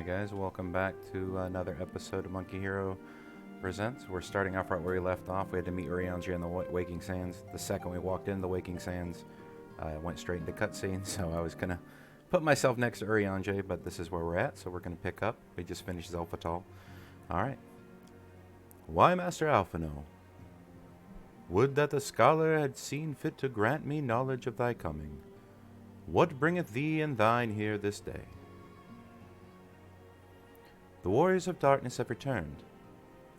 guys, welcome back to another episode of Monkey Hero Presents. We're starting off right where we left off. We had to meet Urianger in the Waking Sands. The second we walked into the Waking Sands, I went straight into cutscene, so I was going to put myself next to Urianger, but this is where we're at, so we're going to pick up. We just finished Zelphatal. Alright. Why, Master Alphino? Would that the scholar had seen fit to grant me knowledge of thy coming. What bringeth thee and thine here this day? The warriors of darkness have returned.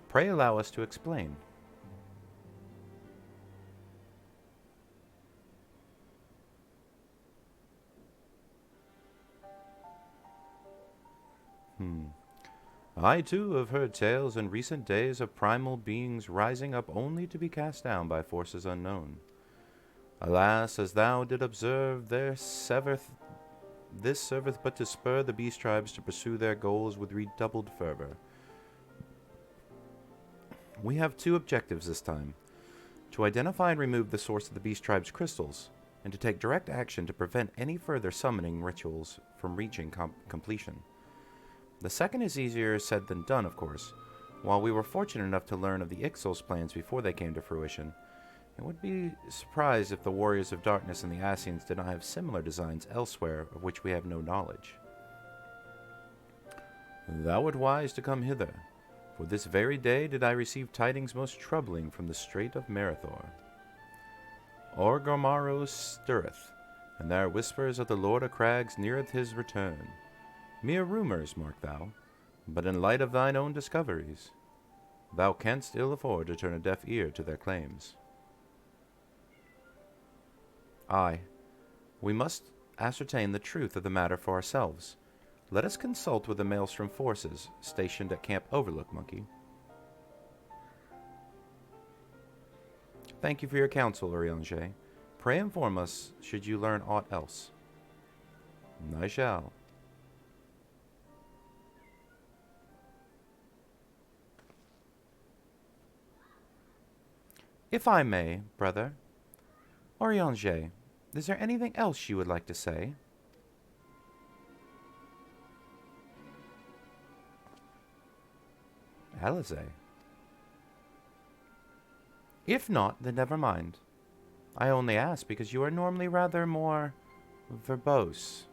Pray allow us to explain. I too have heard tales in recent days of primal beings rising up only to be cast down by forces unknown. Alas, as thou did observe, this serveth but to spur the beast tribes to pursue their goals with redoubled fervor. We have two objectives this time: to identify and remove the source of the beast tribe's crystals, and to take direct action to prevent any further summoning rituals from reaching completion. The second is easier said than done, of course. While we were fortunate enough to learn of the Ixal's plans before they came to fruition, I would be surprised if the Warriors of Darkness and the Ascians did not have similar designs elsewhere of which we have no knowledge. Thou wert wise to come hither, for this very day did I receive tidings most troubling from the Strait of Marathor. Orgomaro stirreth, and there are whispers of the Lord of Crags neareth his return. Mere rumours, mark thou, but in light of thine own discoveries, thou canst ill afford to turn a deaf ear to their claims. Aye, we must ascertain the truth of the matter for ourselves. Let us consult with the Maelstrom forces stationed at Camp Overlook, Monkey. Thank you for your counsel, Urianger. Pray inform us should you learn aught else. I shall. If I may, brother. Urianger, is there anything else you would like to say? Alize. If not, then never mind. I only ask because you are normally rather more verbose.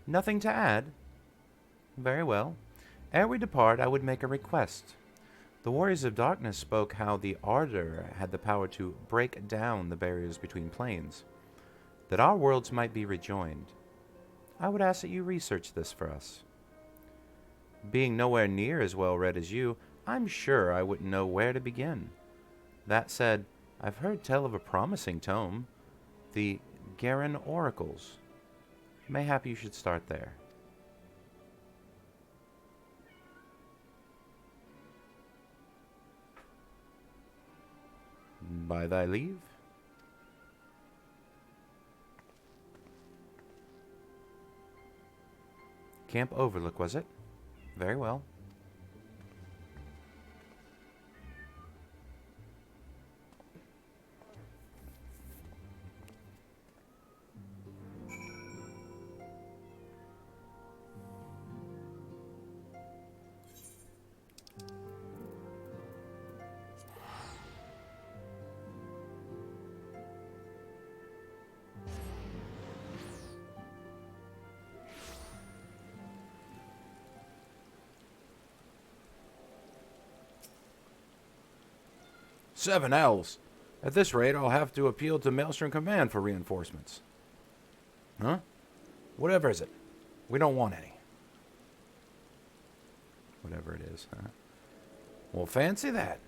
Nothing to add? Very well. Ere we depart, I would make a request. The Warriors of Darkness spoke how the Ardor had the power to break down the barriers between planes, that our worlds might be rejoined. I would ask that you research this for us. Being nowhere near as well read as you, I'm sure I wouldn't know where to begin. That said, I've heard tell of a promising tome, the Garen Oracles. Mayhap you should start there. By thy leave. Camp Overlook, was it? Very well. Seven elves. At this rate, I'll have to appeal to Maelstrom Command for reinforcements. Huh? Whatever is it? We don't want any. Whatever it is, huh? Well, fancy that.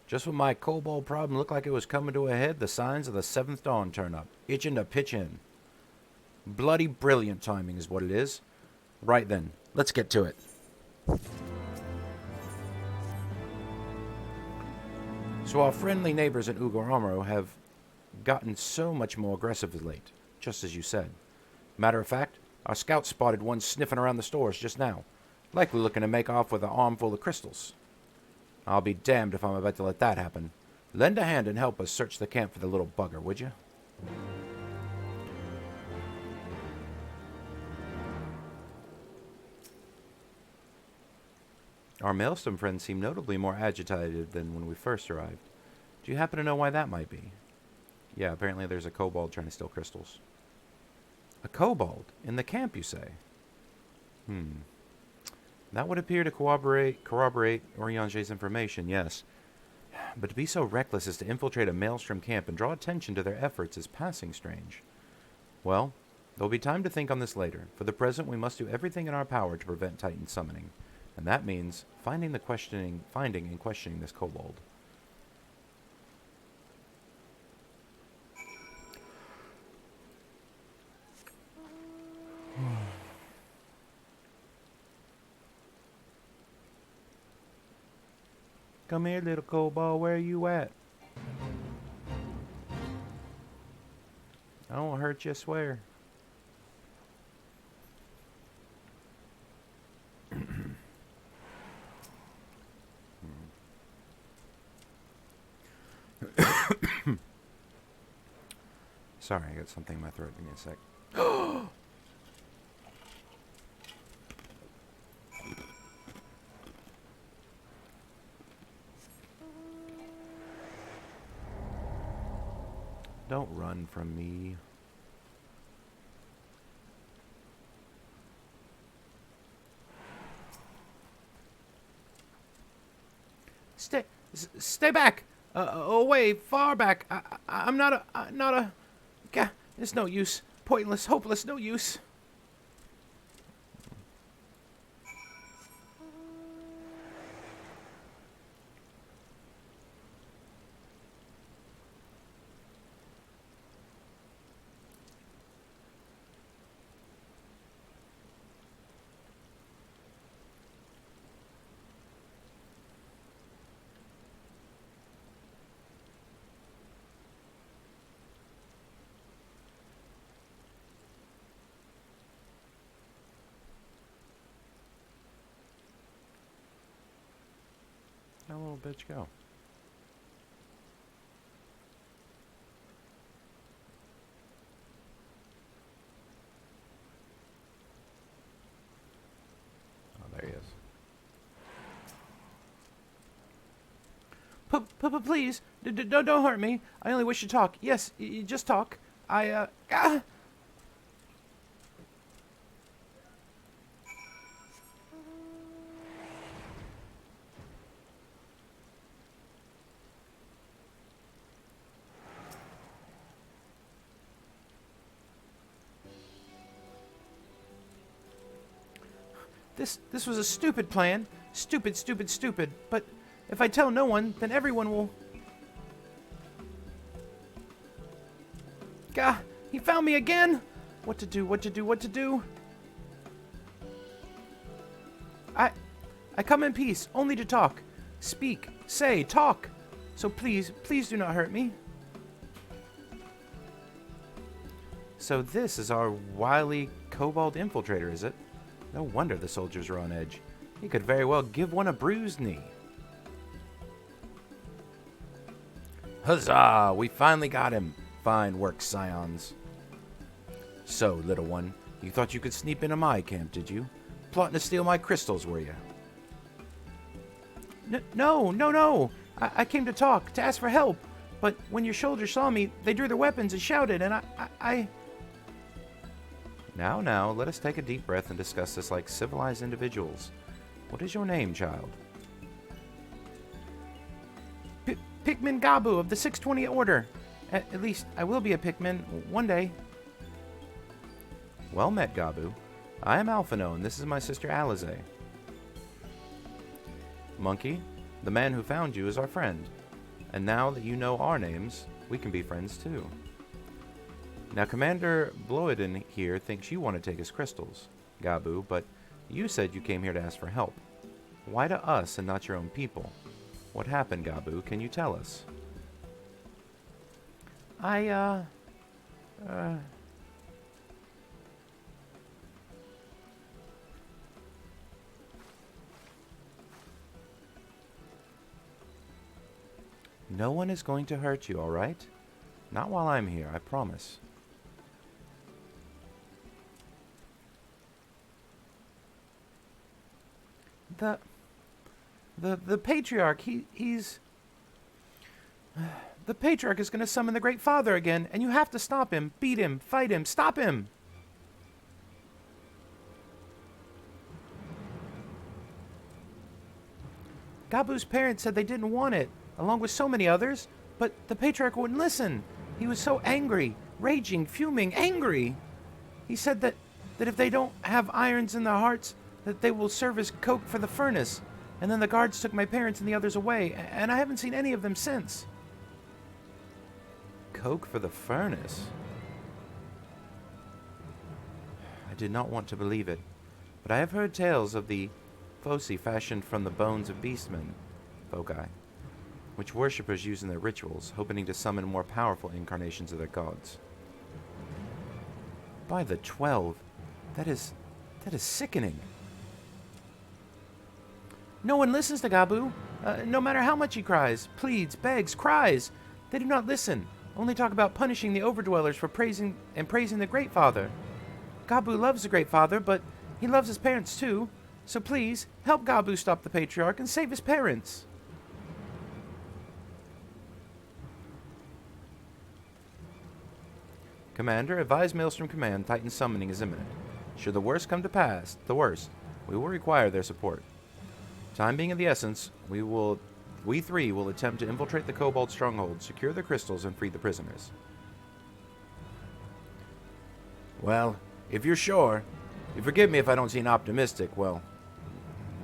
Just when my kobold problem looked like it was coming to a head, the signs of the seventh dawn turn up, itching to pitch in. Bloody brilliant timing is what it is. Right then, let's get to it. So our friendly neighbors at Ugoromero have gotten so much more aggressive of late, just as you said. Matter of fact, our scouts spotted one sniffing around the stores just now, likely looking to make off with an armful of crystals. I'll be damned if I'm about to let that happen. Lend a hand and help us search the camp for the little bugger, would you? Our maelstrom friends seem notably more agitated than when we first arrived. Do you happen to know why that might be? Yeah, apparently there's a kobold trying to steal crystals. A kobold? In the camp, you say? That would appear to corroborate Oriange's information, yes. But to be so reckless as to infiltrate a maelstrom camp and draw attention to their efforts is passing strange. Well, there'll be time to think on this later. For the present, we must do everything in our power to prevent Titan summoning. And that means finding and questioning this kobold. Come here, little kobold. Where are you at? I won't hurt you, I swear. Sorry, I got something in my throat. Give me a sec. Don't run from me. Stay back. Away, far back. I'm not a. Gah, it's no use. Pointless, hopeless, no use. That little bitch go. Oh, there he is. Please, don't hurt me. I only wish to talk. Yes, just talk. This was a stupid plan. Stupid. But if I tell no one, then everyone will... Gah! He found me again! What to do? I come in peace, only to talk. Speak, say, talk. So please do not hurt me. So this is our wily kobold infiltrator, is it? No wonder the soldiers are on edge. He could very well give one a bruised knee. Huzzah! We finally got him. Fine work, scions. So, little one, you thought you could sneak into my camp, did you? Plotting to steal my crystals, were you? No. I came to talk, to ask for help. But when your soldiers saw me, they drew their weapons and shouted, and I... Now, let us take a deep breath and discuss this like civilized individuals. What is your name, child? Pikmin Gabu of the 620 Order. At least, I will be a Pikmin one day. Well met, Gabu. I am Alphino, and this is my sister Alize. Monkey, the man who found you is our friend. And now that you know our names, we can be friends too. Now, Commander Bloedin here thinks you want to take his crystals, Gabu, but you said you came here to ask for help. Why to us and not your own people? What happened, Gabu? Can you tell us? No one is going to hurt you, all right? Not while I'm here, I promise. The patriarch, he's... The patriarch is going to summon the Great Father again, and you have to stop him, beat him, fight him, stop him! Gabu's parents said they didn't want it, along with so many others, but the patriarch wouldn't listen. He was so angry, raging, fuming, angry. He said that if they don't have irons in their hearts, that they will serve as coke for the furnace. And then the guards took my parents and the others away, and I haven't seen any of them since. Coke for the furnace? I did not want to believe it, but I have heard tales of the foci fashioned from the bones of beastmen, foci, which worshippers use in their rituals, hoping to summon more powerful incarnations of their gods. By the 12, that is sickening. No one listens to Gabu, no matter how much he cries, pleads, begs, cries. They do not listen, only talk about punishing the overdwellers for praising the Great Father. Gabu loves the Great Father, but he loves his parents too. So please, help Gabu stop the Patriarch and save his parents. Commander, advise Maelstrom Command Titan summoning is imminent. Should the worst come to pass, we will require their support. Time being of the essence, we three will attempt to infiltrate the Kobold stronghold, secure the crystals, and free the prisoners. Well, if you're sure, you forgive me if I don't seem optimistic, well,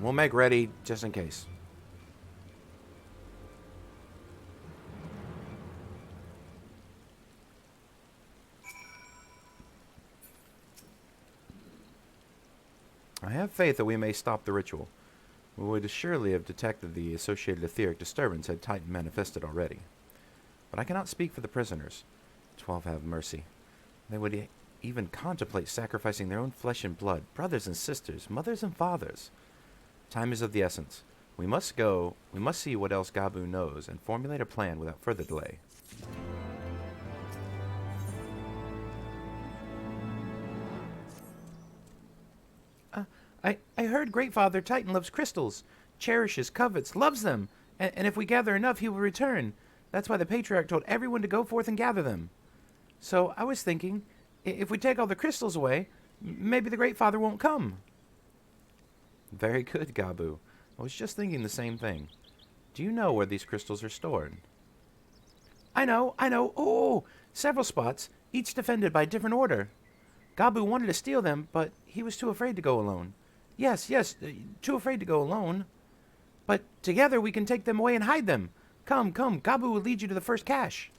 we'll make ready just in case. I have faith that we may stop the ritual. We would surely have detected the associated etheric disturbance had Titan manifested already. But I cannot speak for the prisoners. 12 have mercy. They would even contemplate sacrificing their own flesh and blood, brothers and sisters, mothers and fathers. Time is of the essence. We must see what else Gabu knows, and formulate a plan without further delay. I heard Great Father Titan loves crystals, cherishes, covets, loves them, and if we gather enough, he will return. That's why the Patriarch told everyone to go forth and gather them. So I was thinking, if we take all the crystals away, maybe the Great Father won't come. Very good, Gabu. I was just thinking the same thing. Do you know where these crystals are stored? I know. Oh, several spots, each defended by a different order. Gabu wanted to steal them, but he was too afraid to go alone. Yes, too afraid to go alone. But together we can take them away and hide them. Come, Gabu will lead you to the first cache.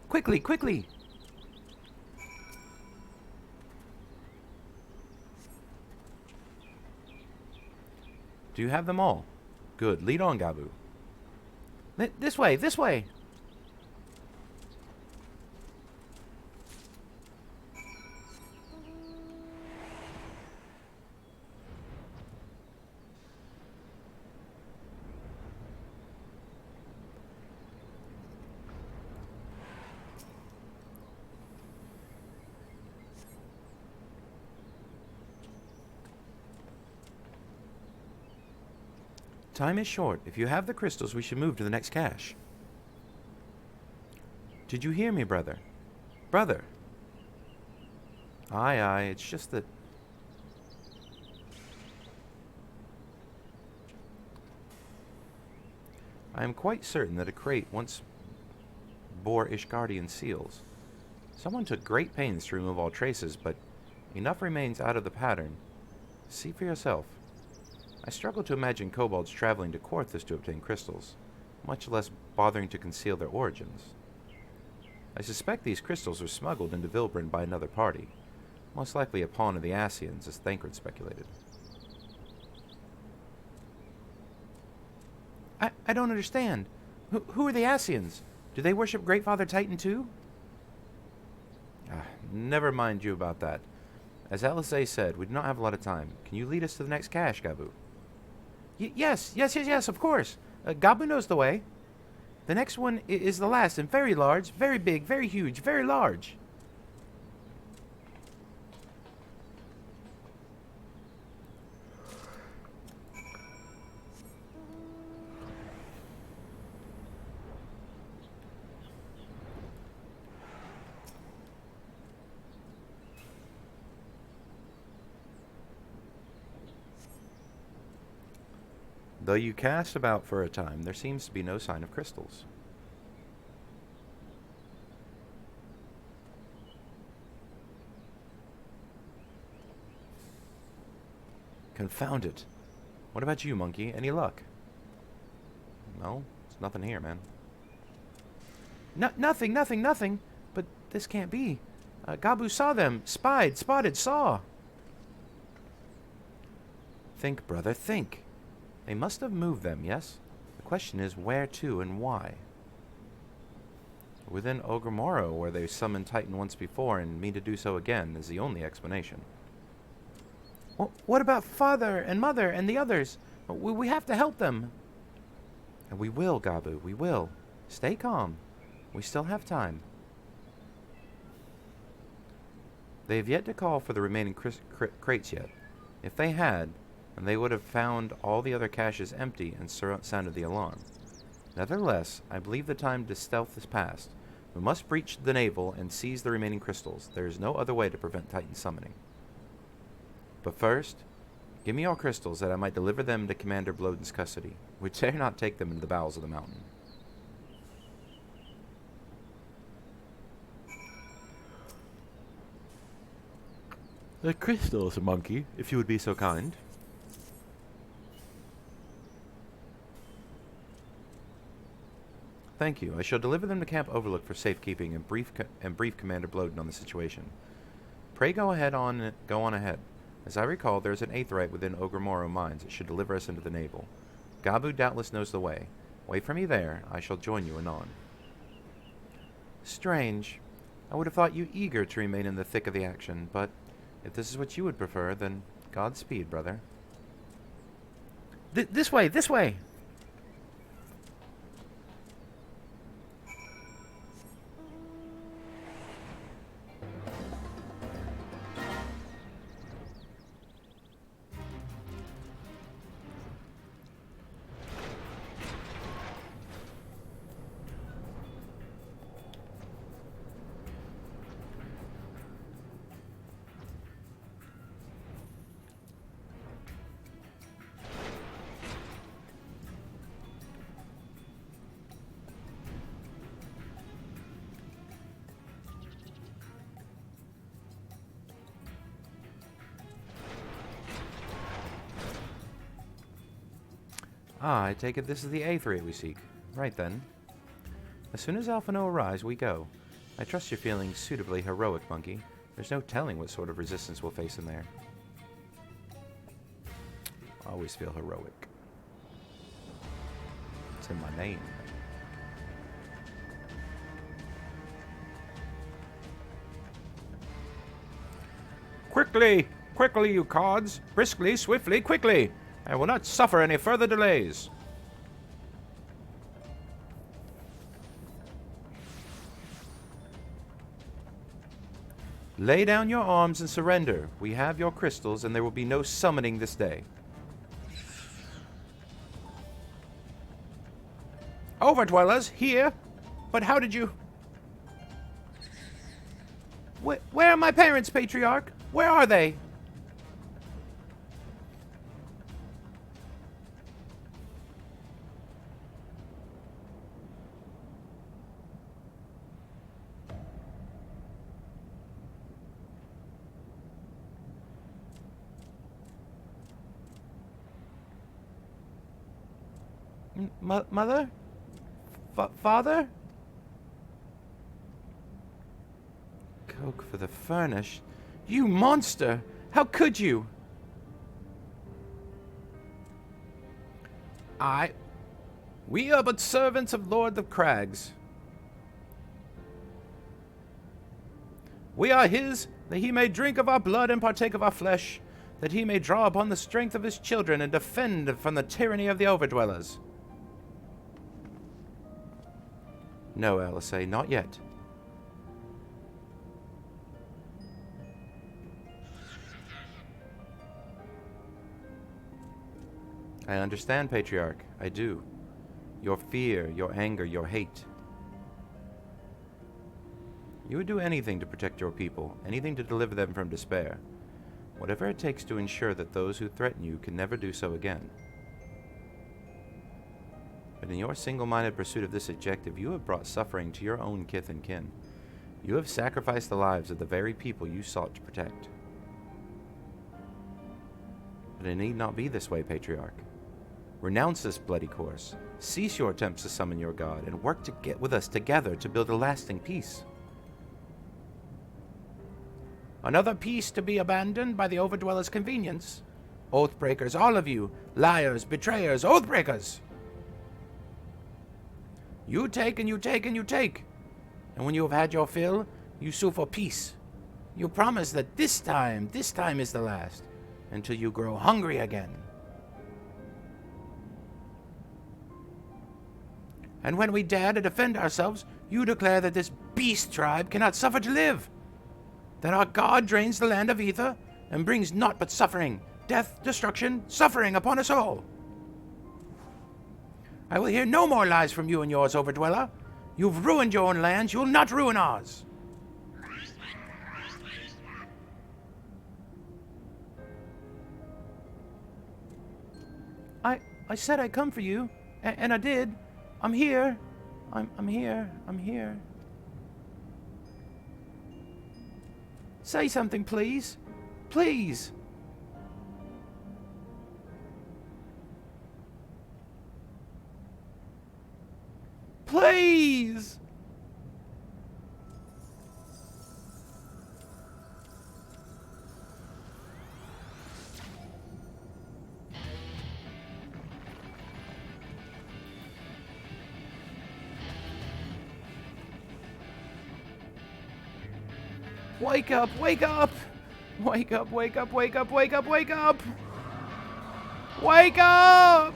Quickly! Do you have them all? Good. Lead on, Gabu. This way! Time is short. If you have the crystals, we should move to the next cache. Did you hear me, brother? Brother! Aye, it's just that... I am quite certain that a crate once bore Ishgardian seals. Someone took great pains to remove all traces, but enough remains out of the pattern. See for yourself. I struggle to imagine kobolds traveling to Quarthus to obtain crystals, much less bothering to conceal their origins. I suspect these crystals were smuggled into Vilbrin by another party, most likely a pawn of the Ascians, as Thancred speculated. I don't understand. Who are the Ascians? Do they worship Great Father Titan too? Never mind you about that. As Alizé said, we do not have a lot of time. Can you lead us to the next cache, Gabu? Yes, of course. Gabu knows the way. The next one is the last and very large, very big, very huge, very large. Though you cast about for a time, there seems to be no sign of crystals. Confound it. What about you, monkey? Any luck? No, there's nothing here, man. Nothing. But this can't be. Gabu saw them. Spotted, saw. Think, brother, think. They must have moved them, yes? The question is where to and why. Within Ogre where they summoned Titan once before and mean to do so again, is the only explanation. Well, what about father and mother and the others? We have to help them. And we will, Gabu, we will. Stay calm. We still have time. They have yet to call for the remaining crates yet. If they had, then they would have found all the other caches empty and sounded the alarm. Nevertheless, I believe the time to stealth is past. We must breach the navel and seize the remaining crystals. There is no other way to prevent Titan summoning. But first, give me all crystals that I might deliver them to Commander Bloden's custody. We dare not take them into the bowels of the mountain. The crystals, monkey, if you would be so kind. Thank you. I shall deliver them to Camp Overlook for safekeeping and brief Commander Bloden on the situation. Pray go on ahead. As I recall, there is an aetheryte within Ogre mines. It should deliver us into the navel. Gabu doubtless knows the way. Wait for me there. I shall join you anon. Strange. I would have thought you eager to remain in the thick of the action, but if this is what you would prefer, then Godspeed, brother. This way! Ah, I take it this is the aetheryte we seek. Right then. As soon as Alphino arrives, we go. I trust you're feeling suitably heroic, monkey. There's no telling what sort of resistance we'll face in there. I always feel heroic. It's in my name. Quickly, you cards! Briskly, swiftly, quickly! I will not suffer any further delays. Lay down your arms and surrender. We have your crystals, and there will be no summoning this day. Overdwellers, here? But how did you... Where are my parents, Patriarch? Where are they? Mother? Father? Coke for the furnish? You monster! How could you? We are but servants of Lord of Crags. We are his, that he may drink of our blood and partake of our flesh. that he may draw upon the strength of his children and defend from the tyranny of the Overdwellers. No, Alisay, not yet. I understand, Patriarch. I do. Your fear, your anger, your hate. You would do anything to protect your people, anything to deliver them from despair. Whatever it takes to ensure that those who threaten you can never do so again. But in your single-minded pursuit of this objective, you have brought suffering to your own kith and kin. You have sacrificed the lives of the very people you sought to protect. But it need not be this way, Patriarch. Renounce this bloody course. Cease your attempts to summon your god, and work to get with us together to build a lasting peace. Another peace to be abandoned by the Overdwellers' convenience. Oathbreakers, all of you. Liars, betrayers, oathbreakers. You take and you take and you take. And when you have had your fill, you sue for peace. You promise that this time is the last, until you grow hungry again. And when we dare to defend ourselves, you declare that this beast tribe cannot suffer to live. That our God drains the land of Ether and brings naught but suffering, death, destruction, suffering upon us all. I will hear no more lies from you and yours, Overdweller. You've ruined your own lands, you'll not ruin ours. I said I'd come for you, and I did. I'm here. I'm here. I'm here. Say something, please. Please. Please. Wake up, wake up! Wake up, wake up, wake up, wake up, wake up! Wake up!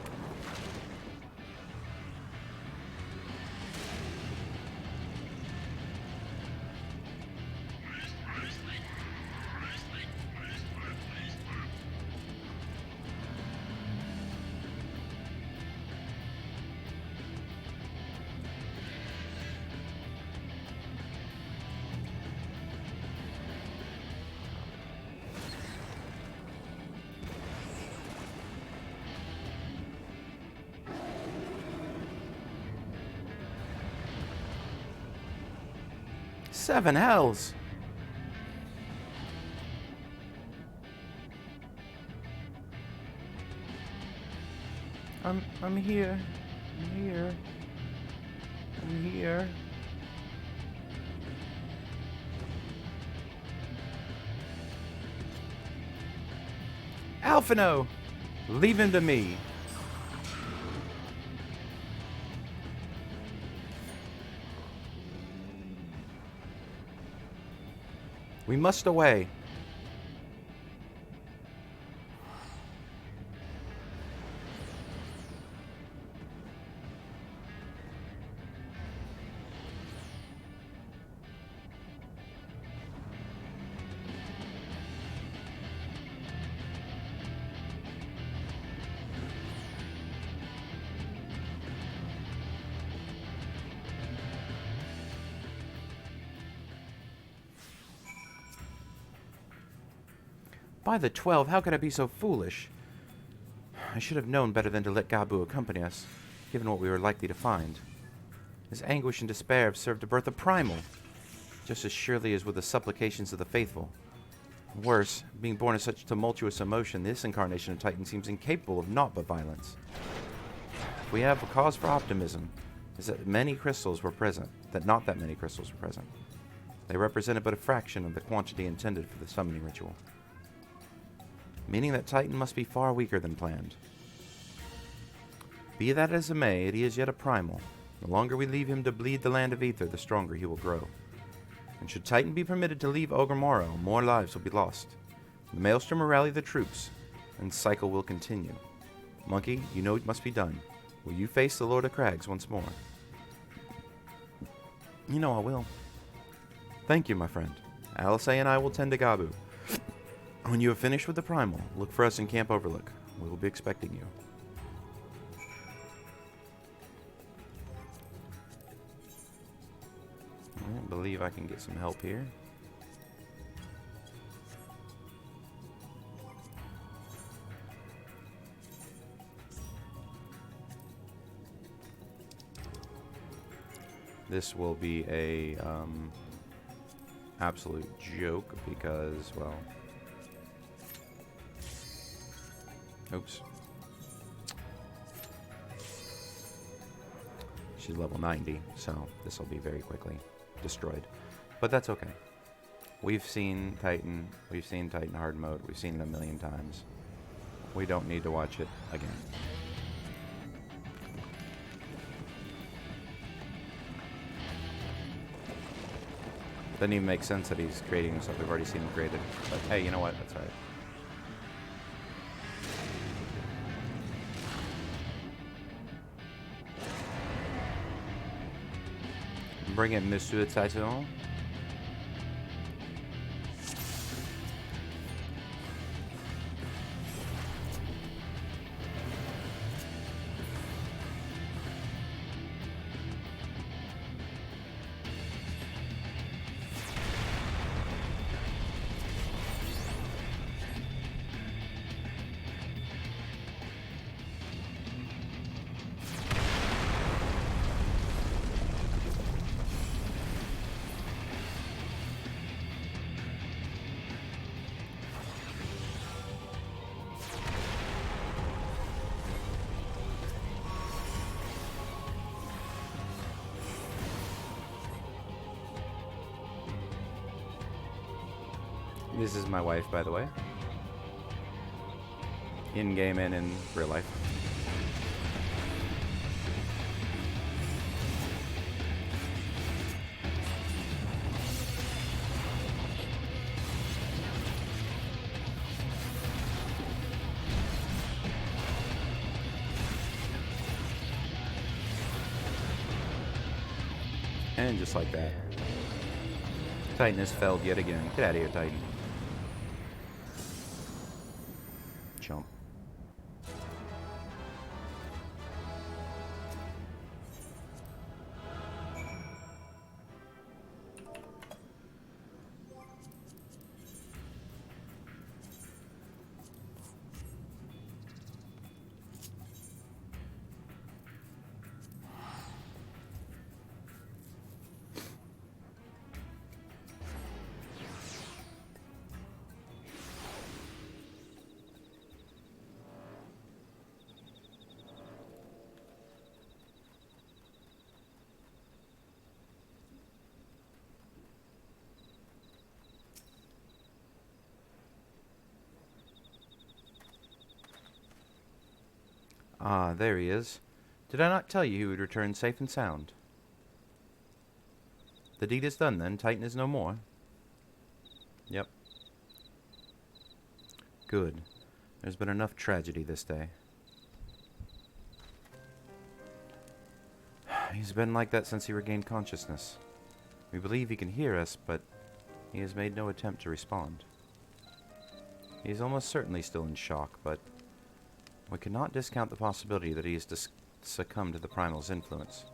Seven hells. I'm here. I'm here. I'm here. Alphino! Leave him to me. We must away. By the 12, how could I be so foolish? I should have known better than to let Gabu accompany us, given what we were likely to find. His anguish and despair have served to birth a primal, just as surely as with the supplications of the faithful. Worse, being born of such tumultuous emotion, this incarnation of Titan seems incapable of naught but violence. If we have a cause for optimism, is that many crystals were present, that not that many crystals were present. They represented but a fraction of the quantity intended for the summoning ritual. Meaning that Titan must be far weaker than planned. Be that as it may, he is yet a primal. The longer we leave him to bleed the land of Ether, the stronger he will grow. And should Titan be permitted to leave Ogre Morrow, more lives will be lost. The maelstrom will rally the troops, and cycle will continue. Monkey, you know it must be done. Will you face the Lord of Crags once more? You know I will. Thank you, my friend. Alice and I will tend to Gabu. When you have finished with the primal, look for us in Camp Overlook. We will be expecting you. I believe I can get some help here. This will be a absolute joke because, well, oops. She's level 90, so this will be very quickly destroyed. But that's okay. We've seen Titan hard mode. We've seen it a million times. We don't need to watch it again. Doesn't even make sense that he's creating stuff we've already seen him created. But hey, you know what? That's alright. Bring it, Monsieur Titan. This is my wife, by the way. In-game and in real life. And just like that, Titan has failed yet again. Get out of here, Titan. Jump. Ah, there he is. Did I not tell you he would return safe and sound? The deed is done, then. Titan is no more. Yep. Good. There's been enough tragedy this day. He's been like that since he regained consciousness. We believe he can hear us, but he has made no attempt to respond. He is almost certainly still in shock, but we cannot discount the possibility that he has succumbed to the primal's influence.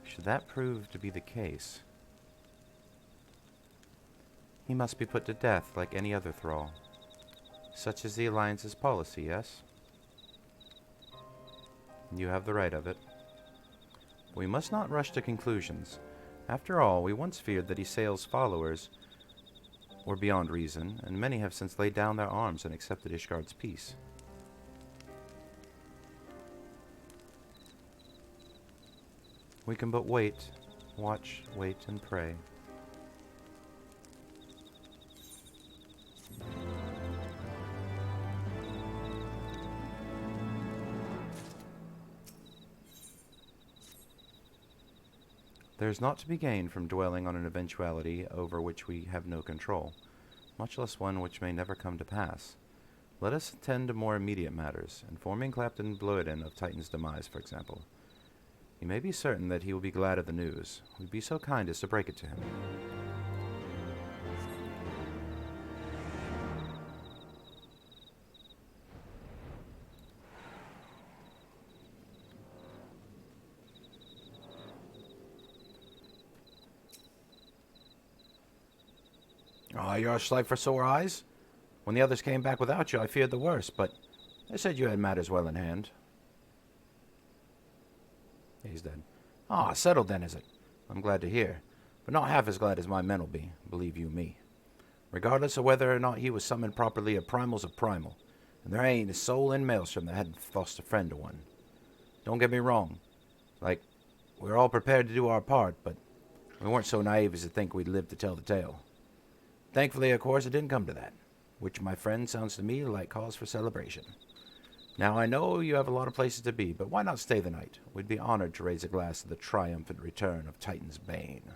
Should that prove to be the case, he must be put to death like any other thrall. Such is the Alliance's policy, yes? You have the right of it. We must not rush to conclusions. After all, we once feared that Ysael's followers were beyond reason, and many have since laid down their arms and accepted Ishgard's peace. We can but wait, watch, wait, and pray. There is naught to be gained from dwelling on an eventuality over which we have no control. much less one which may never come to pass. Let us attend to more immediate matters, informing Captain Bloeden of Titan's demise, for example. You may be certain that he will be glad of the news. We'd be so kind as to break it to him. Oh, you're a sight for sore eyes? When the others came back without you, I feared the worst, but they said you had matters well in hand. He's dead. Ah, settled then, is it? I'm glad to hear, but not half as glad as my men'll be, believe you me. Regardless of whether or not he was summoned properly, a primal's a primal, and there ain't a soul in Maelstrom that hadn't lost a friend to one. Don't get me wrong. We were all prepared to do our part, but we weren't so naive as to think we'd live to tell the tale. Thankfully, of course, it didn't come to that, which, my friend, sounds to me like cause for celebration. Now, I know you have a lot of places to be, but why not stay the night? We'd be honored to raise a glass to the triumphant return of Titan's Bane.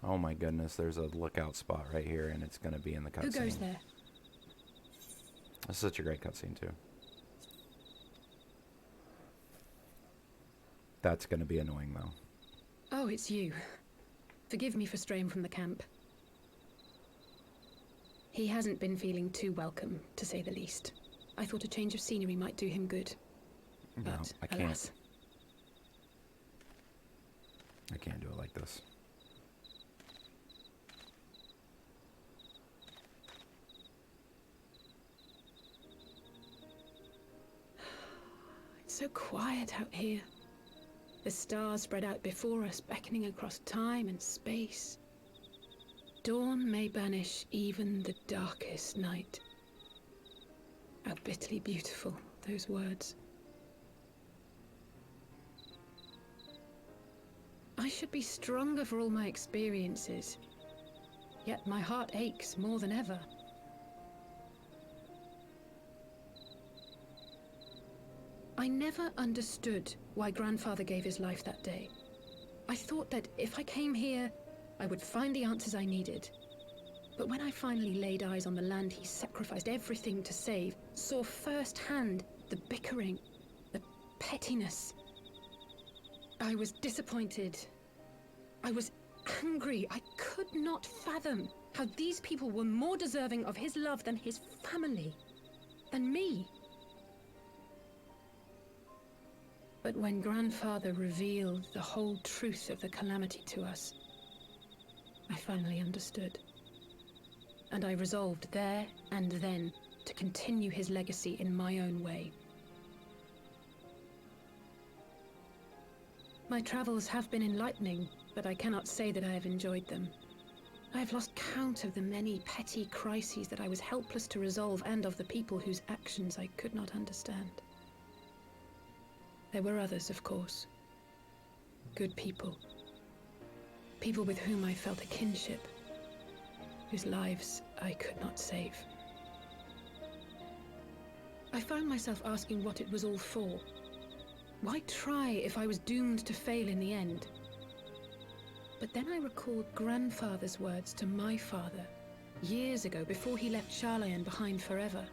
Oh my goodness, there's a lookout spot right here, and it's going to be in the cutscene. Who goes there? This is such a great cutscene, too. That's going to be annoying, though. Oh, it's you. Forgive me for straying from the camp. He hasn't been feeling too welcome, to say the least. I thought a change of scenery might do him good. No, But, I can't. alas. I can't do it like this. It's so quiet out here. The stars spread out before us, beckoning across time and space. Dawn may banish even the darkest night. How bitterly beautiful, those words. I should be stronger for all my experiences, yet my heart aches more than ever. I never understood why Grandfather gave his life that day. I thought that if I came here, I would find the answers I needed. But when I finally laid eyes on the land he sacrificed everything to save, saw firsthand the bickering, the pettiness, I was disappointed. I was angry. I could not fathom how these people were more deserving of his love than his family, than me. But when Grandfather revealed the whole truth of the calamity to us, I finally understood. And I resolved there and then to continue his legacy in my own way. My travels have been enlightening, but I cannot say that I have enjoyed them. I have lost count of the many petty crises that I was helpless to resolve and of the people whose actions I could not understand. There were others, of course. Good people. People with whom I felt a kinship, whose lives I could not save. I found myself asking what it was all for. Why try if I was doomed to fail in the end? But then I recalled Grandfather's words to my father, years ago, before he left Charlayan behind forever.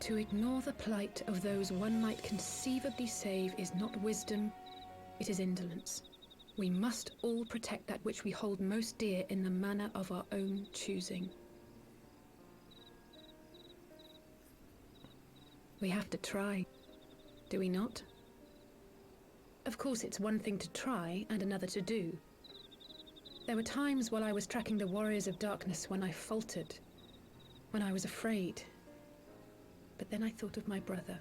To ignore the plight of those one might conceivably save is not wisdom, it is indolence. We must all protect that which we hold most dear in the manner of our own choosing. We have to try, do we not? Of course, it's one thing to try and another to do. There were times while I was tracking the Warriors of Darkness when I faltered, when I was afraid. But then I thought of my brother,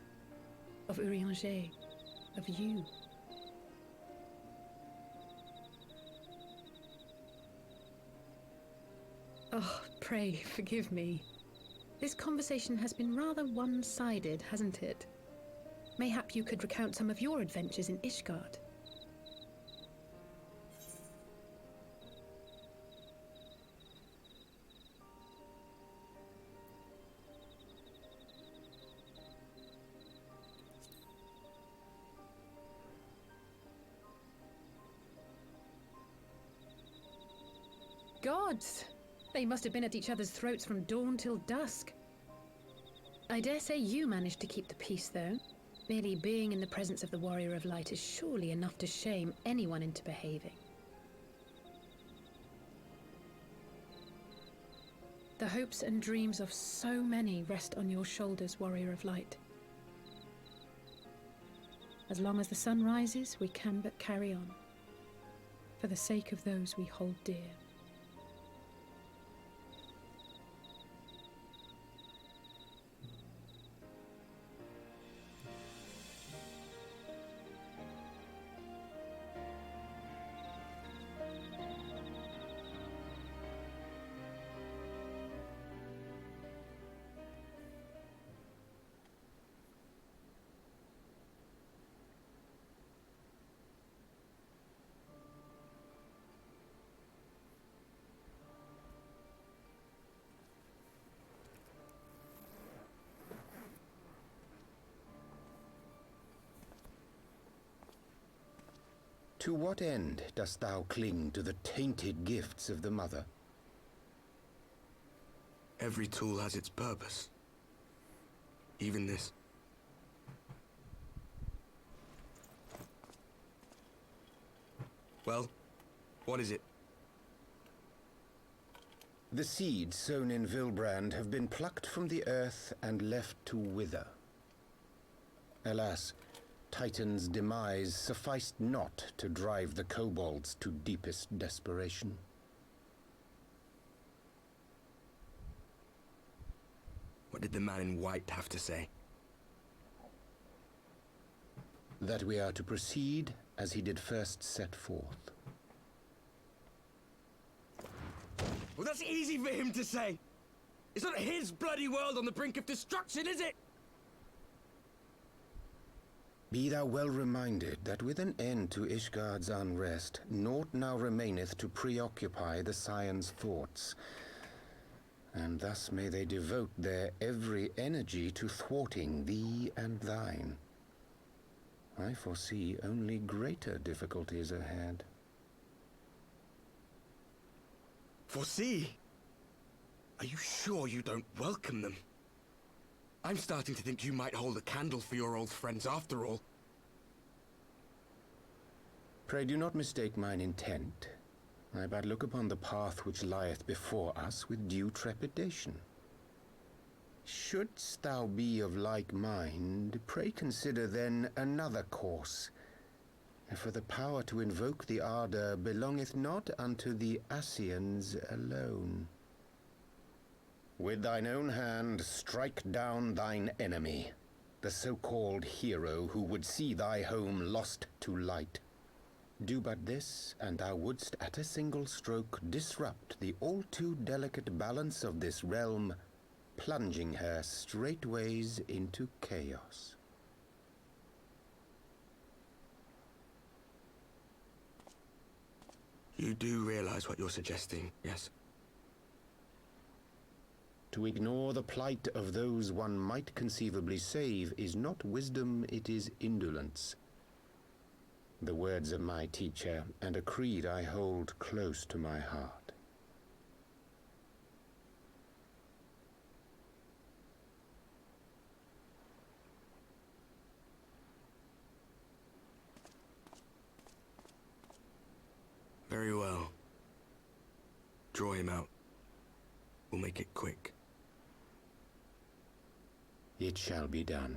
of Urianger, of you. Oh, pray forgive me. This conversation has been rather one-sided, hasn't it? Mayhap you could recount some of your adventures in Ishgard. Gods! They must have been at each other's throats from dawn till dusk. I dare say you managed to keep the peace, though. Merely being in the presence of the Warrior of Light is surely enough to shame anyone into behaving. The hopes and dreams of so many rest on your shoulders, Warrior of Light. As long as the sun rises, we can but carry on, for the sake of those we hold dear. To what end dost thou cling to the tainted gifts of the Mother? Every tool has its purpose. Even this. Well, what is it? The seeds sown in Vilbrand have been plucked from the earth and left to wither. Alas, Titan's demise sufficed not to drive the kobolds to deepest desperation. What did the man in white have to say? That we are to proceed as he did first set forth. Well, that's easy for him to say. It's not his bloody world on the brink of destruction, is it? Be thou well reminded that with an end to Ishgard's unrest, naught now remaineth to preoccupy the Scion's thoughts, and thus may they devote their every energy to thwarting thee and thine. I foresee only greater difficulties ahead. Foresee? Are you sure you don't welcome them? I'm starting to think you might hold a candle for your old friends after all. Pray do not mistake mine intent. I but look upon the path which lieth before us with due trepidation. Shouldst thou be of like mind, pray consider then another course. For the power to invoke the ardor belongeth not unto the Ascians alone. With thine own hand strike down thine enemy, the so-called hero who would see thy home lost to light. Do but this, and thou wouldst at a single stroke disrupt the all-too delicate balance of this realm, plunging her straightways into chaos. You do realize what you're suggesting, yes? To ignore the plight of those one might conceivably save is not wisdom, it is indolence. The words of my teacher, and a creed I hold close to my heart. Very well. Draw him out. We'll make it quick. It shall be done.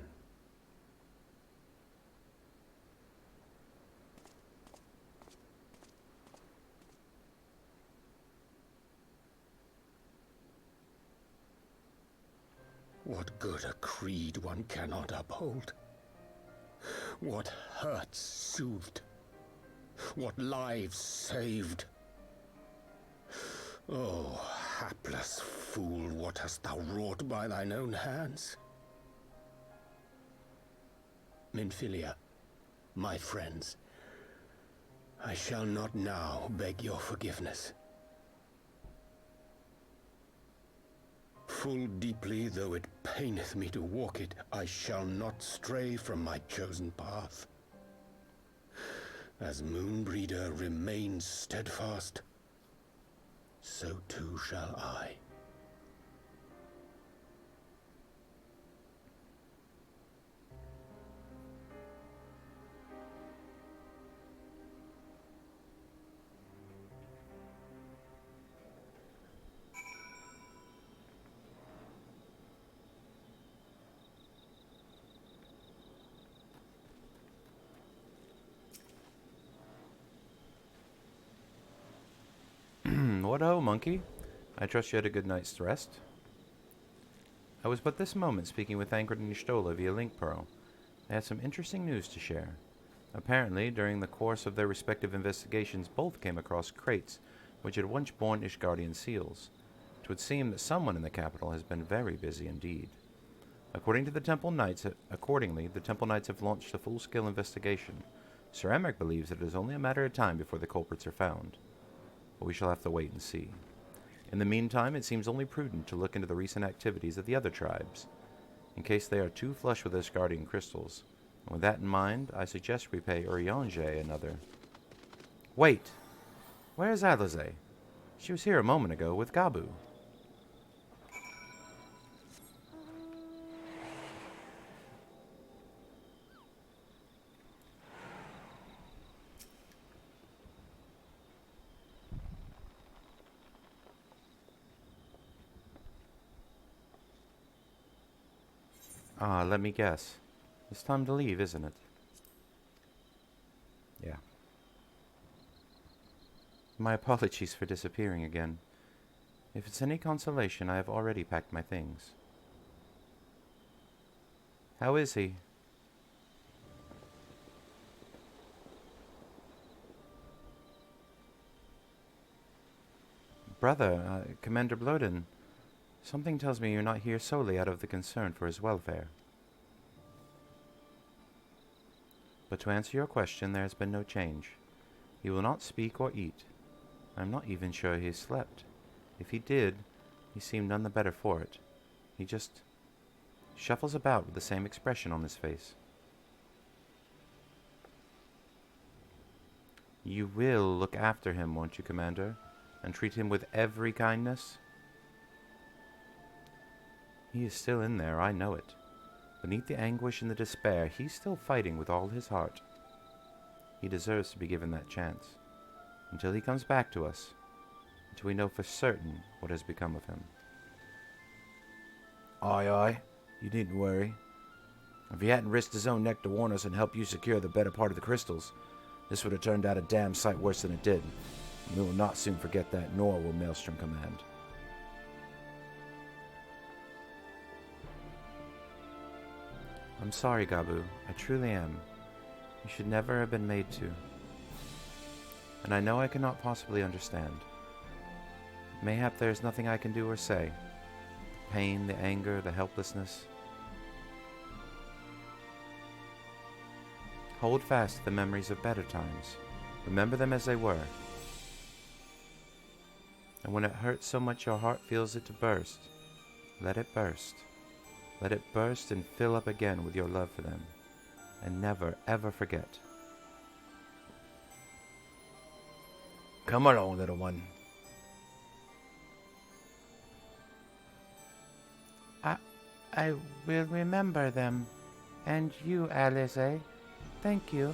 What good a creed one cannot uphold? What hurts soothed? What lives saved? Oh, Hapless fool, what hast thou wrought by thine own hands? Minfilia, my friends, I shall not now beg your forgiveness. Full deeply though it paineth me to walk it, I shall not stray from my chosen path. As Moonbreeder remains steadfast, so too shall I. What ho, monkey? I trust you had a good night's rest. I was but this moment speaking with Thancred and Y'shtola via link pearl. They had some interesting news to share. Apparently, during the course of their respective investigations, both came across crates which had once borne Ishgardian seals. It would seem that someone in the capital has been very busy indeed. Accordingly, the Temple Knights have launched a full-scale investigation. Sir Emmerich believes that it is only a matter of time before the culprits are found. But we shall have to wait and see. In the meantime, it seems only prudent to look into the recent activities of the other tribes, in case they are too flush with Ishgardian crystals. And with that in mind, I suggest we pay Urianger another. Wait! Where is Adlaze? She was here a moment ago with Gabu. Ah, let me guess. It's time to leave, isn't it? Yeah. My apologies for disappearing again. If it's any consolation, I have already packed my things. How is he? Brother, Commander Bloden, something tells me you're not here solely out of the concern for his welfare. But to answer your question, there has been no change. He will not speak or eat. I'm not even sure he slept. If he did, he seemed none the better for it. He just shuffles about with the same expression on his face. You will look after him, won't you, Commander? And treat him with every kindness? He is still in there, I know it. Beneath the anguish and the despair, he's still fighting with all his heart. He deserves to be given that chance. Until he comes back to us. Until we know for certain what has become of him. Aye, aye. You needn't worry. If he hadn't risked his own neck to warn us and help you secure the better part of the crystals, this would have turned out a damn sight worse than it did. We will not soon forget that, nor will Maelstrom Command. I'm sorry, Gabu. I truly am. You should never have been made to. And I know I cannot possibly understand. Mayhap there is nothing I can do or say. The pain, the anger, the helplessness. Hold fast to the memories of better times. Remember them as they were. And when it hurts so much your heart feels it to burst, let it burst. Let it burst and fill up again with your love for them. And never, ever forget. Come along, little one. I will remember them. And you, Alice. Thank you.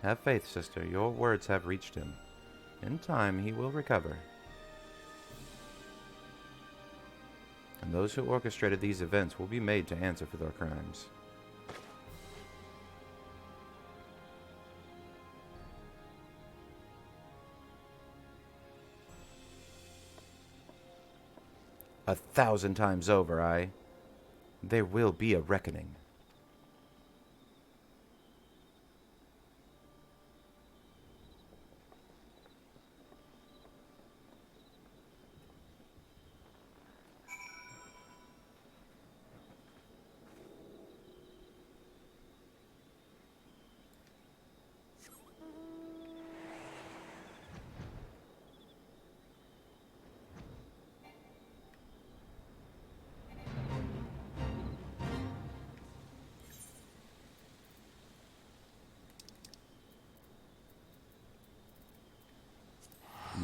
Have faith, sister. Your words have reached him. In time, he will recover. And those who orchestrated these events will be made to answer for their crimes. 1,000 times over, there will be a reckoning.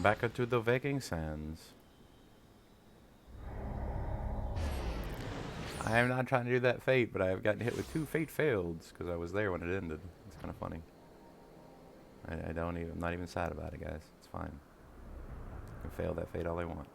Back into the Viking sands. I am not trying to do that fate, but I have gotten hit with 2 fate fails because I was there when it ended. It's kind of funny. I'm not even sad about it, guys. It's fine. I can fail that fate all I want.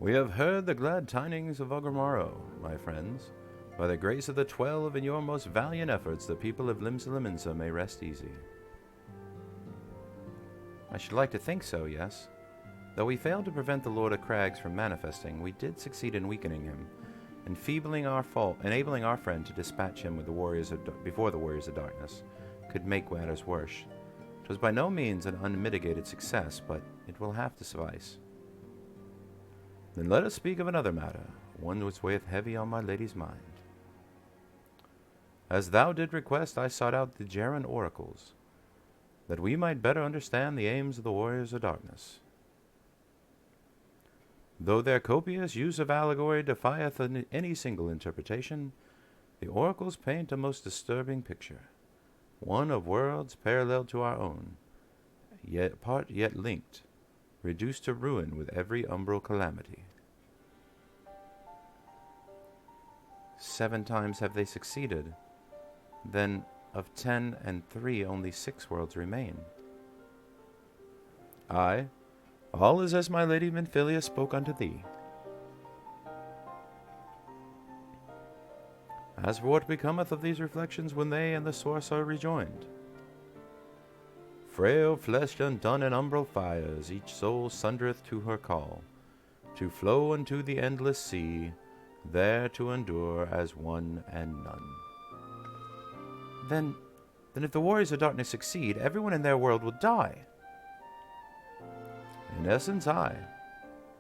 We have heard the glad tidings of Ogormaro, my friends. By the grace of the 12 and your most valiant efforts, the people of Limsa may rest easy. I should like to think so, yes. Though we failed to prevent the Lord of Crags from manifesting, we did succeed in weakening him, enabling our friend to dispatch him with the warriors before the Warriors of Darkness could make matters worse. 'Twas by no means an unmitigated success, but it will have to suffice. Then let us speak of another matter, one which weigheth heavy on my lady's mind. As thou did request, I sought out the Jaren oracles, that we might better understand the aims of the Warriors of Darkness. Though their copious use of allegory defieth any single interpretation, the oracles paint a most disturbing picture, one of worlds parallel to our own, yet apart yet linked, reduced to ruin with every umbral calamity. 7 times have they succeeded. Then of 10 and 3 only 6 worlds remain. Aye, all is as my lady Minfilia spoke unto thee. As for what becometh of these reflections when they and the source are rejoined? Frail flesh undone in umbral fires, each soul sundereth to her call, to flow unto the endless sea, there to endure as one and none. Then if the Warriors of Darkness succeed, everyone in their world will die. In essence, aye.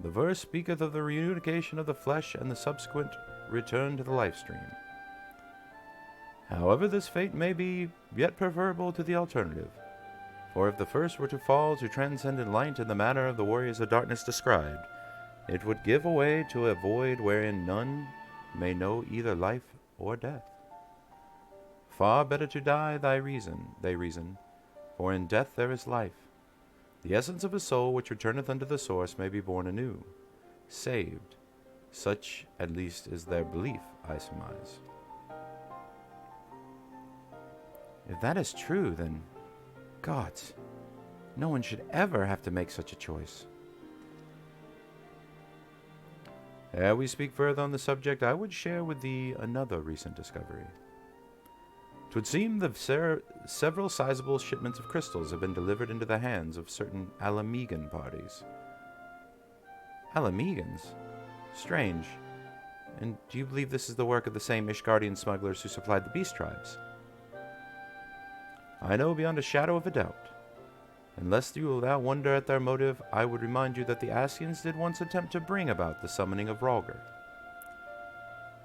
The verse speaketh of the reunification of the flesh and the subsequent return to the life stream. However, this fate may be yet preferable to the alternative. For if the first were to fall to transcendent light in the manner of the Warriors of Darkness described, it would give way to a void wherein none may know either life or death. Far better to die, they reason, for in death there is life. The essence of a soul which returneth unto the source may be born anew, saved. Such, at least, is their belief, I surmise. If that is true, then, gods, no one should ever have to make such a choice. Ere we speak further on the subject, I would share with thee another recent discovery. 'Twould seem that several sizable shipments of crystals have been delivered into the hands of certain Alamegan parties. Alamegans? Strange. And do you believe this is the work of the same Ishgardian smugglers who supplied the beast tribes? I know beyond a shadow of a doubt. And lest you allow wonder at their motive, I would remind you that the Ascians did once attempt to bring about the summoning of Rhalgr.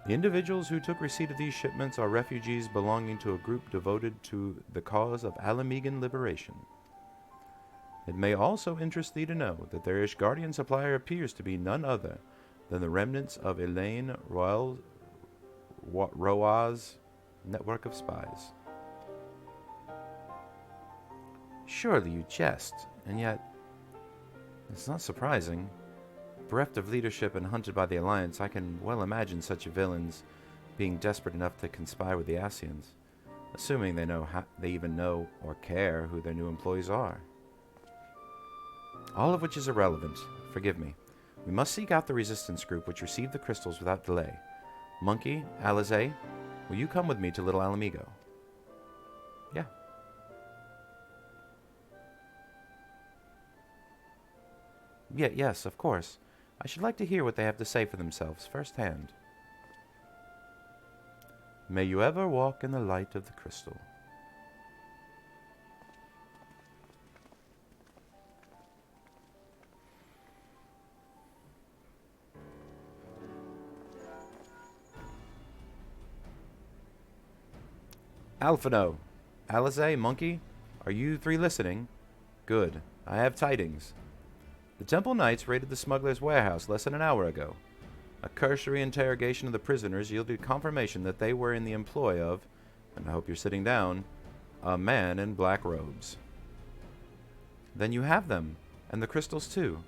The individuals who took receipt of these shipments are refugees belonging to a group devoted to the cause of Alamegan liberation. It may also interest thee to know that their Ishgardian supplier appears to be none other than the remnants of Elaine Roaz Network of spies. Surely you jest, and yet it's not surprising. Bereft of leadership and hunted by the Alliance, I can well imagine such villains being desperate enough to conspire with the Ascians, assuming they even know or care who their new employees are. All of which is irrelevant. Forgive me. We must seek out the resistance group which received the crystals without delay. Monkey, Alizé, will you come with me to Little Alamigo? Yeah. Yes, of course. I should like to hear what they have to say for themselves firsthand. May you ever walk in the light of the crystal. Alphino, Alizé, Monkey, are you three listening? Good. I have tidings. The Temple Knights raided the smuggler's warehouse less than an hour ago. A cursory interrogation of the prisoners yielded confirmation that they were in the employ of, and I hope you're sitting down, a man in black robes. Then you have them, and the crystals too.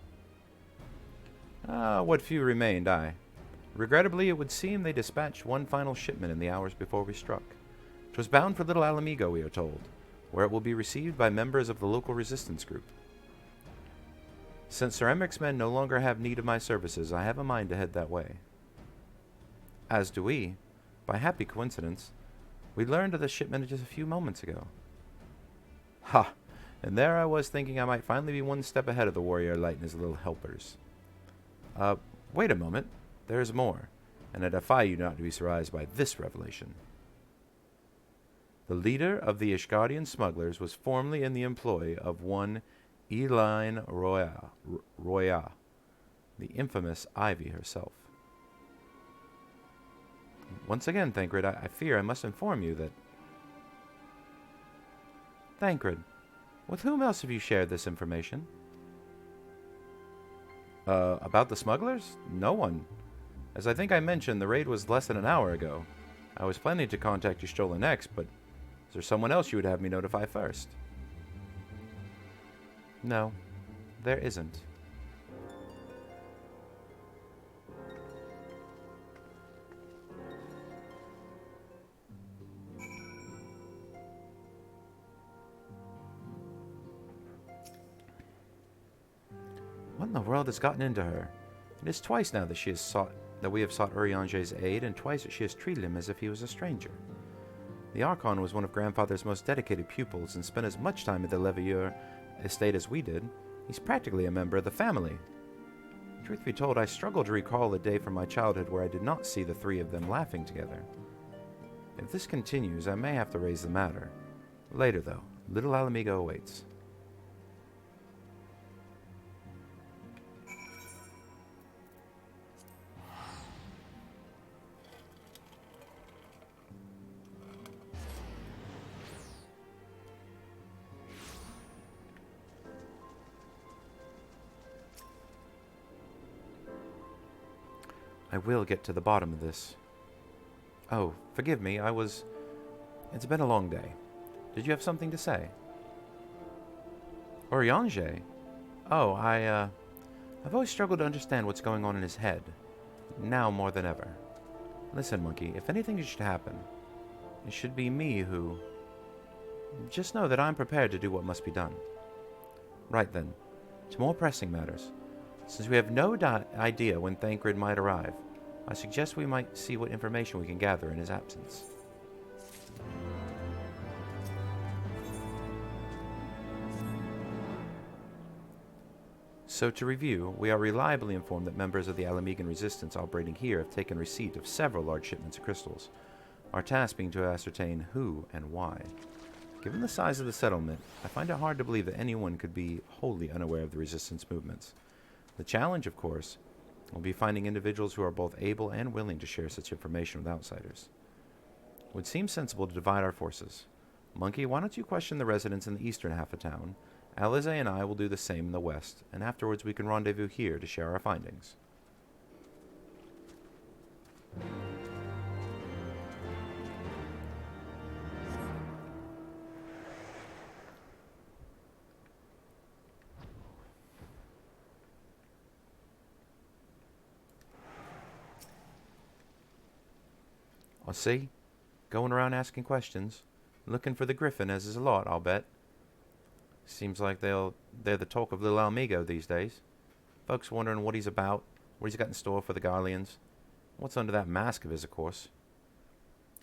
What few remained, aye. Regrettably, it would seem they dispatched one final shipment in the hours before we struck. 'Twas bound for Little Alamigo, we are told, where it will be received by members of the local resistance group. Since Sir Emmerich's men no longer have need of my services, I have a mind to head that way. As do we. By happy coincidence, we learned of the shipment just a few moments ago. Ha! And there I was thinking I might finally be one step ahead of the warrior light and his little helpers. Wait a moment. There is more, and I defy you not to be surprised by this revelation. The leader of the Ishgardian smugglers was formerly in the employ of one Eileen Roya, the infamous Ivy herself. Once again, Thancred, I fear I must inform you that... Thancred, with whom else have you shared this information? About the smugglers? No one. As I think I mentioned, the raid was less than an hour ago. I was planning to contact Y'shtola next, but is there someone else you would have me notify first? No, there isn't. What in the world has gotten into her? It is twice now that we have sought Urianger's aid, and twice that she has treated him as if he was a stranger. The Archon was one of Grandfather's most dedicated pupils and spent as much time at the Leveilleur estate as we did. He's practically a member of the family. Truth be told, I struggle to recall a day from my childhood where I did not see the three of them laughing together. If this continues, I may have to raise the matter. Later, though, Little Alamigo awaits. I will get to the bottom of this. Oh, forgive me, It's been a long day. Did you have something to say? Urianger? Oh, I've always struggled to understand what's going on in his head. Now more than ever. Listen, Monkey, if anything should happen, it should be me who... Just know that I'm prepared to do what must be done. Right then, to more pressing matters. Since we have no idea when Thancred might arrive, I suggest we might see what information we can gather in his absence. So to review, we are reliably informed that members of the Alamigan resistance operating here have taken receipt of several large shipments of crystals, our task being to ascertain who and why. Given the size of the settlement, I find it hard to believe that anyone could be wholly unaware of the resistance movements. The challenge, of course, will be finding individuals who are both able and willing to share such information with outsiders. It would seem sensible to divide our forces. Monkey, why don't you question the residents in the eastern half of town? Alizé and I will do the same in the west, and afterwards we can rendezvous here to share our findings. I see. Going around asking questions. Looking for the griffin as is a lot, I'll bet. Seems like they're the talk of little Amigo these days. Folks wondering what he's about, what he's got in store for the Garleans. What's under that mask of his, of course.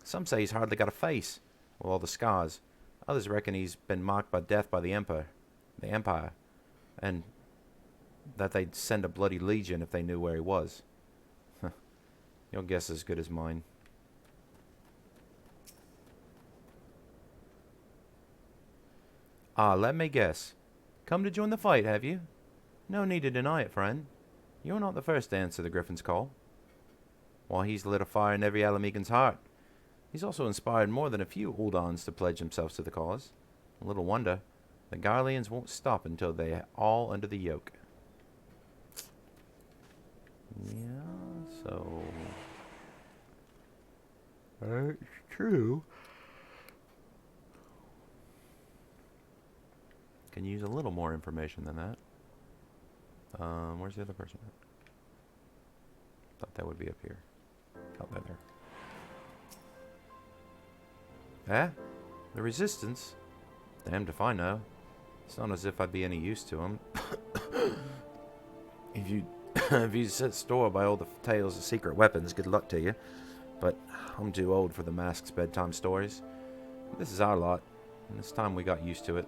Some say he's hardly got a face, with all the scars. Others reckon he's been marked by death by the Empire, and that they'd send a bloody legion if they knew where he was. Your guess is as good as mine. Ah, let me guess. Come to join the fight, have you? No need to deny it, friend. You're not the first to answer the Griffin's call. Why, he's lit a fire in every Alamegan's heart. He's also inspired more than a few Uldans to pledge themselves to the cause. Little wonder, the Garleans won't stop until they're all under the yoke. Yeah, so... That's true. Can use a little more information than that. Where's the other person? Thought that would be up here. Oh, there. Eh? The Resistance? Damned if I know. It's not as if I'd be any use to them. If you set store by all the tales of secret weapons, good luck to you. But I'm too old for the Mask's bedtime stories. This is our lot, and it's time we got used to it.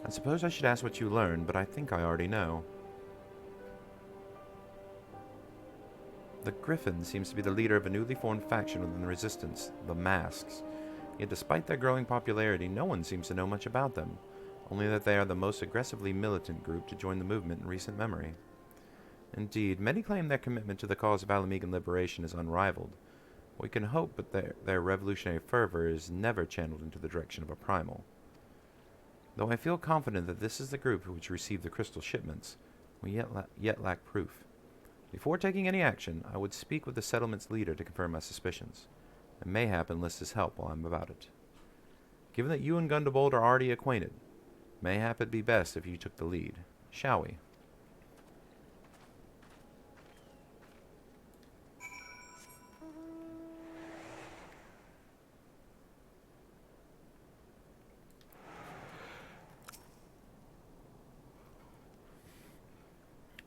I suppose I should ask what you learned, but I think I already know. The Griffin seems to be the leader of a newly formed faction within the Resistance, the Masks. Yet despite their growing popularity, no one seems to know much about them, only that they are the most aggressively militant group to join the movement in recent memory. Indeed, many claim their commitment to the cause of Alamegan liberation is unrivaled. We can hope that their revolutionary fervor is never channeled into the direction of a primal. Though I feel confident that this is the group which received the crystal shipments, we yet lack proof. Before taking any action, I would speak with the settlement's leader to confirm my suspicions, and mayhap enlist his help while I'm about it. Given that you and Gundebold are already acquainted, mayhap it'd be best if you took the lead. Shall we?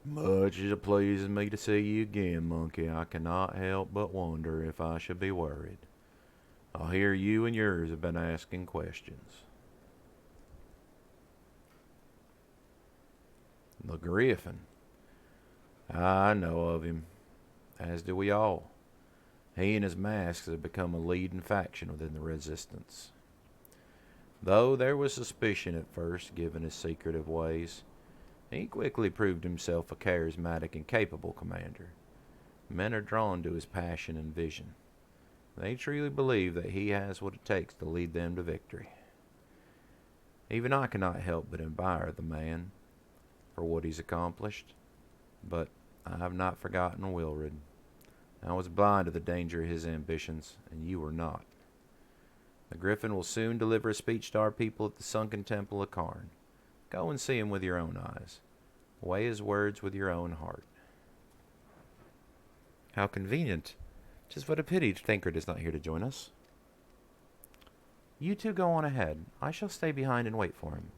Much as it pleases me to see you again, Monkey, I cannot help but wonder if I should be worried. I hear you and yours have been asking questions. The Griffin. I know of him, as do we all. He and his masks have become a leading faction within the Resistance. Though there was suspicion at first, given his secretive ways, he quickly proved himself a charismatic and capable commander. Men are drawn to his passion and vision. They truly believe that he has what it takes to lead them to victory. Even I cannot help but admire the man for what he's accomplished, but I have not forgotten Wilred. I was blind to the danger of his ambitions, and you were not. The Griffin will soon deliver a speech to our people at the sunken temple of Karn. Go and see him with your own eyes. Weigh his words with your own heart. How convenient. 'Tis but a pity Thinker is not here to join us. You two go on ahead. I shall stay behind and wait for him.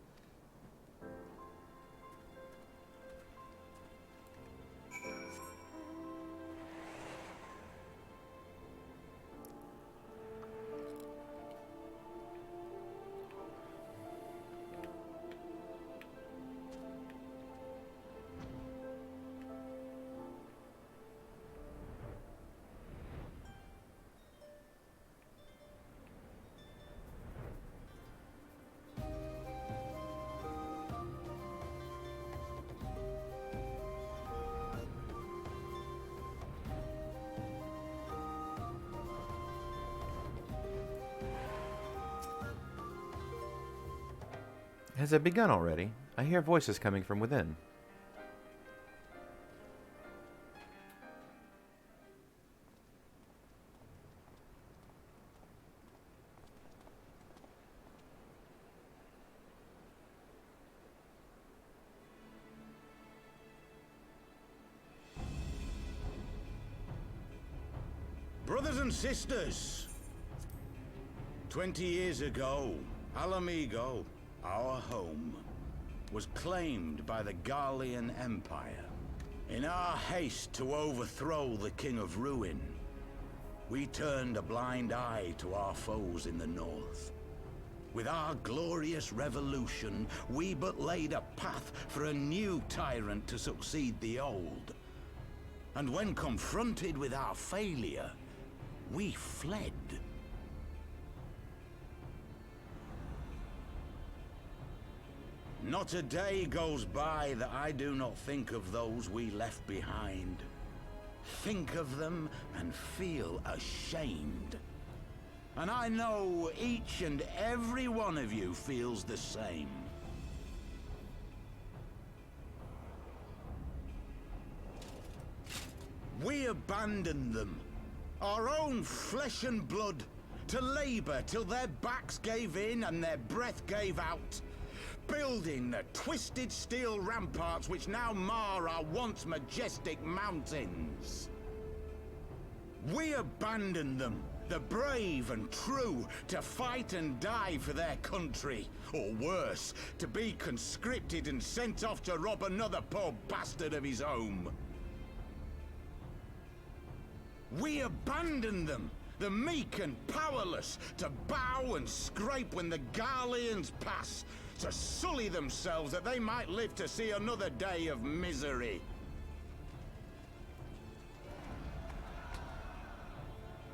Has it begun already? I hear voices coming from within. Brothers and sisters, 20 years ago, Alamigo, our home, was claimed by the Garlean Empire. In our haste to overthrow the King of Ruin, we turned a blind eye to our foes in the north. With our glorious revolution, we but laid a path for a new tyrant to succeed the old. And when confronted with our failure, we fled. Not a day goes by that I do not think of those we left behind. Think of them and feel ashamed. And I know each and every one of you feels the same. We abandoned them, our own flesh and blood, to labor till their backs gave in and their breath gave out, building the twisted steel ramparts which now mar our once majestic mountains. We abandoned them, the brave and true, to fight and die for their country, or worse, to be conscripted and sent off to rob another poor bastard of his home. We abandoned them, the meek and powerless, to bow and scrape when the Garleans pass, to sully themselves that they might live to see another day of misery.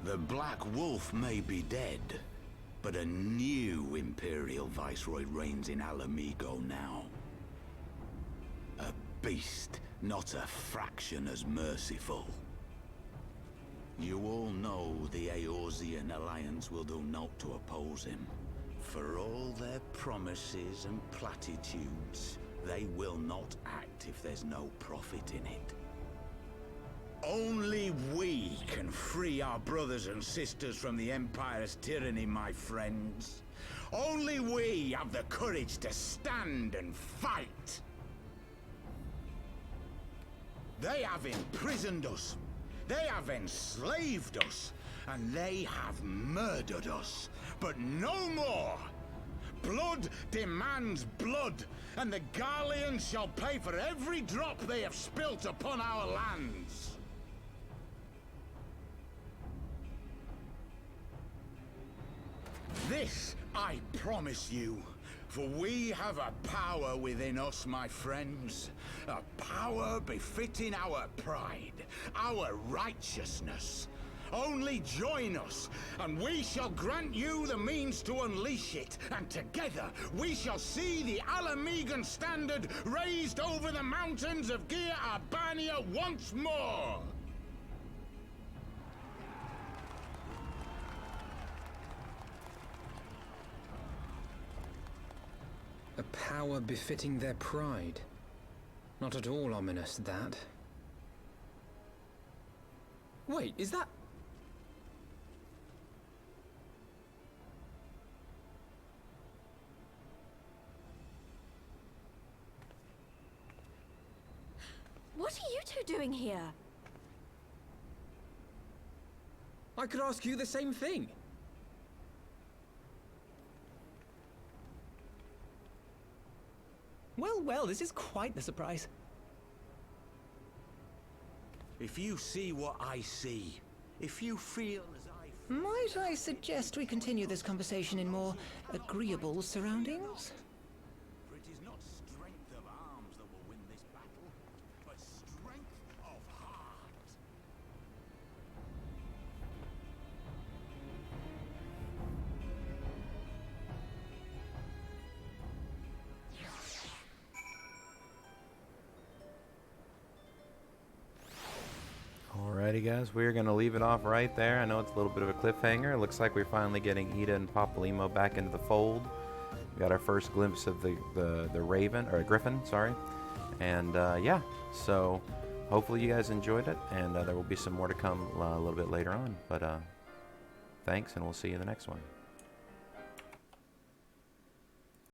The Black Wolf may be dead, but a new Imperial Viceroy reigns in Alamigo now. A beast, not a fraction as merciful. You all know the Eorzean Alliance will do naught to oppose him. For all their promises and platitudes, they will not act if there's no profit in it. Only we can free our brothers and sisters from the Empire's tyranny, my friends. Only we have the courage to stand and fight. They have imprisoned us. They have enslaved us. And they have murdered us. But no more! Blood demands blood, and the Garleans shall pay for every drop they have spilt upon our lands. This I promise you, for we have a power within us, my friends. A power befitting our pride, our righteousness. Only join us, and we shall grant you the means to unleash it, and together we shall see the Alamigan standard raised over the mountains of Gia Arbania once more! A power befitting their pride. Not at all ominous, that. Wait, is that... What are you two doing here? I could ask you the same thing. Well, well, this is quite the surprise. If you see what I see, if you feel as I feel... Might I suggest we continue this conversation in more agreeable surroundings? For it is not strength of arms that will win this battle, but strength of heart. Alrighty guys, we're going to leave it off right there. I know it's a little bit of a cliffhanger. It looks like we're finally getting Ida and Papalymo back into the fold. We got our first glimpse of the Raven, or Griffin, sorry. And yeah, so hopefully you guys enjoyed it, and there will be some more to come a little bit later on. But thanks, and we'll see you in the next one.